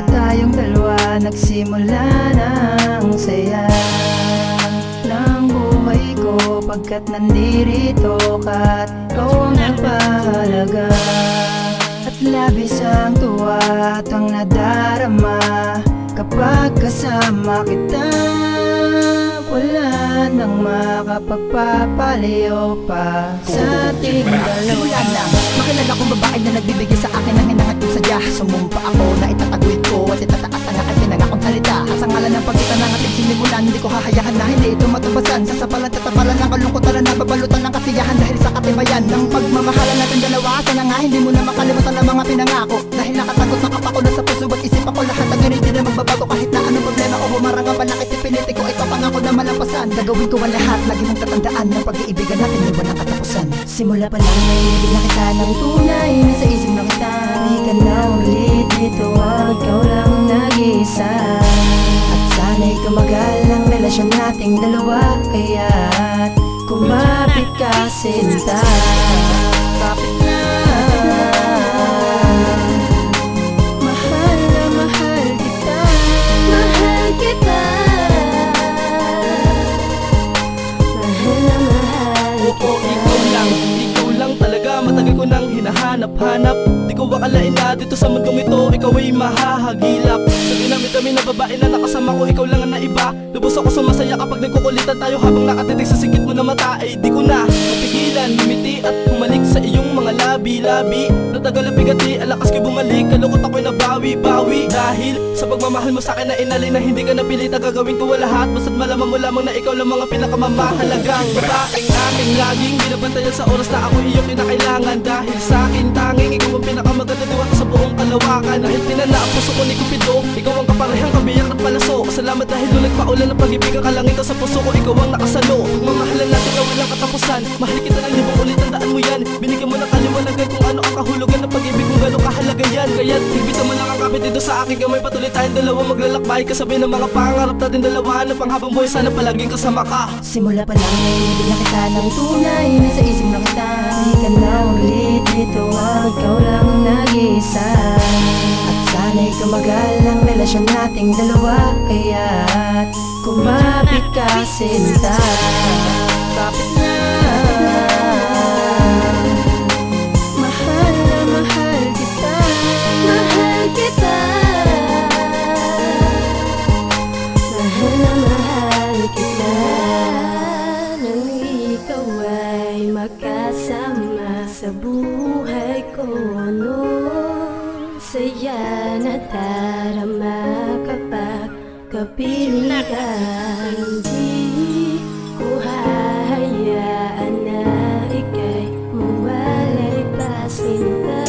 Tayong dalawa nagsimula ng saya ng buhay ko, pagkat nandirito ka't ikaw ang nagpahalaga. At labis ang tuwa at ang nadarama kapag kasama kita. Wala nang makapagpapalayo pa sa ating dalawa. Simula na, makilala kong babae na nagbibigay sa akin ng hinahatid sadya. Sumumpa ako na itataguyod ko at itataas ang aking pinangakong salita. Sa ngalan ng pagitan ng ating sinimulan, hindi ko hahayahan na hindi ito matubasan. Sasapalan at tatapalan ng kalungkutan na nababalutan ng kasiyahan dahil sa katibayan ng pagmamahalan natin dalawa. Sana nga hindi mo na makalimutan ang mga pinangako, dahil nakatagot nakapako na sa puso at isip ako. Lahat ng ganito na magbabago kahit na anong problema o bumarang ang balakit. Ipiniti ko ito pangako na malampasan. Gagawin ko ang lahat, lagi mong tatandaan ng pag-iibigan natin ay walang katapusan. Simula pa lang naiibig na kita ng tunay, nasa isip na kita. Di ka na ulit dito, ikaw lang nag-iisa. At sana'y tumagal ang relasyon nating dalawa, kaya't kumapit ka sinta. Kapit na, mahal na mahal kita. Mahal kita, mahal na mahal kita. Ikaw lang talaga, matagal ko nang hinahanap-hanap. Di ko akalain na dito sa mundong ito ikaw ay mahahagilap. Sa dinami-dami na babae na nakasama ko, ikaw lang ang naiba. Lubos ako sumasaya kapag nagkukulitan tayo habang nakatitig sa sikit mo na mata. Ay di ko na mapigilan, lumiti at bumalik sa iyong mga labi-labi. Natagal ang bigati, alakas ko'y bumalik, kalungkot ako'y nabawi-bawi. Dahil sa pagmamahal mo sa'kin na inalay na hindi ka napilit na gagawin ko lahat. Basta't malaman mo lamang na ikaw lang mga pinakamamahalagang babaeng aking laging binabantayan sa oras na ako iyong kinakailangan. Dahil sa'kin tanging ikaw ang pinakamaganda diwata sa buong kalawakan. Dahil tinana ang puso ko ni Cupido, ikaw ang kaparehang kabiyak at palaso. Salamat dahil nung nagpaulan ng pag-ibig ang kalangit sa puso ko, ikaw ang nakasalo. Pagmamahalan natin na walang katapusan, mahal kita ng libong ulit, tandaan mo yan. Binigyan mo ng kaliwanagan kung ano ang kahulugan ng pag-ibig, kung gano'ng kahalaga yan. Kaya't higpitan mo lang ang kapit dito sa aking kamay. Patuloy tayong dalawa maglalakbay, kasabi ng mga pangarap natin dalawa na panghabang buhay, sana palaging kasama ka. Simula pa lang naiibig na kita ng tunay, nasa isip na kita. Di ka na ulit dito, ikaw lang nag-iisa. At sana'y tumagal ang relasyon nating dalawa, kaya't kumapit ka sinta. Kapit na, mahal na mahal kita. Mahal kita, mahal na mahal kita. Nang ikaw ay makasama sa buhay ko noon, saya na darama kapag kapiling ka. Hindi ko hahayaan na ika'y mawalay pa sinta.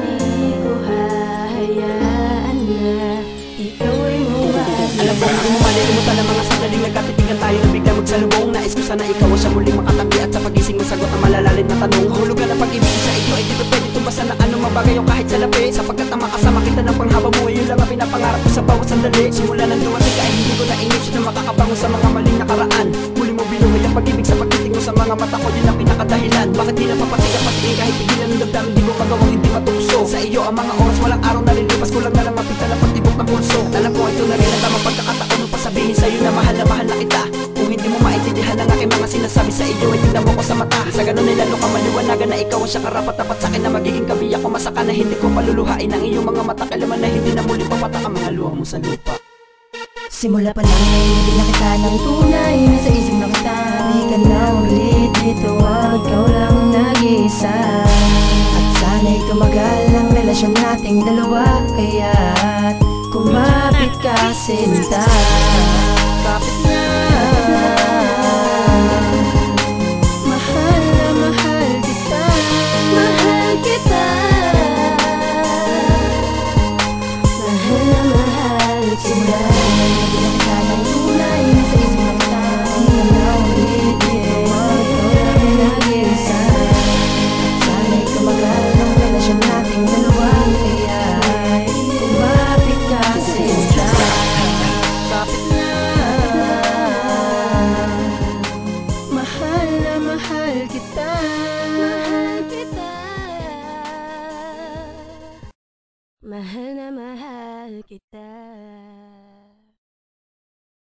Hindi ko hahayaan na ikaw ay mawalay. Alam ko hindi mo malilimutan ang mga sandaling nagkatitigan tayo na bigla magsalubong. Nais ko sana ikaw ang siya muling makatabi at sa pagising masagot ang malalalim na tanong. Hulugan ang pag-ibig sa iyo ay di pa pwede tumbasan na anong mabagay o kahit sa lapi. Sapagkat ang makasama kita ng panghabang buhay, yun lang ang pinapangarap ko sa bawat sandali. Simula nang dumating ka ay hindi ko na-inisip na makakabangon sa mga maling nakaraan. Muli mo binuhay ang pag-ibig sa pagtitig mo sa mga mata ko, yun ang pinakadahilan. Bakit di na papatigan patingin kahit pigilan ng damdamin, di ko magawang hindi matukso. Sa iyo ang mga oras, walang araw na lilipas, kulang na lang mapita na pagtibok ng pulso. At alam ko ito na rin ang tamang pagkakataon upang sabihin sa'yo na mahal na kita. Kung hindi mo maintindihan ang aking mga sinasabi sa iyo, ay tignan mo ko sa mata. Sa ganun ay lalo ka maliwanagan na ikaw ang siyang karapat-dapat sa akin, na magiging kabiyak ko masaka na hindi ko paluluhain ang iyong mga mata. Kailaman na hindi na muli papatak ang mga luha mo sa lupa. Simula pa lang naiibig na kita ng tunay, nasa isip na kita. Di ka na ulit dito, ikaw lang nag-iisa. At sana'y tumagal ang relasyon nating dalawa, kaya't kumapit ka sinta. Kapit na, mahal na mahal kita. Mahal kita, Mahal kita, mahal na mahal kita.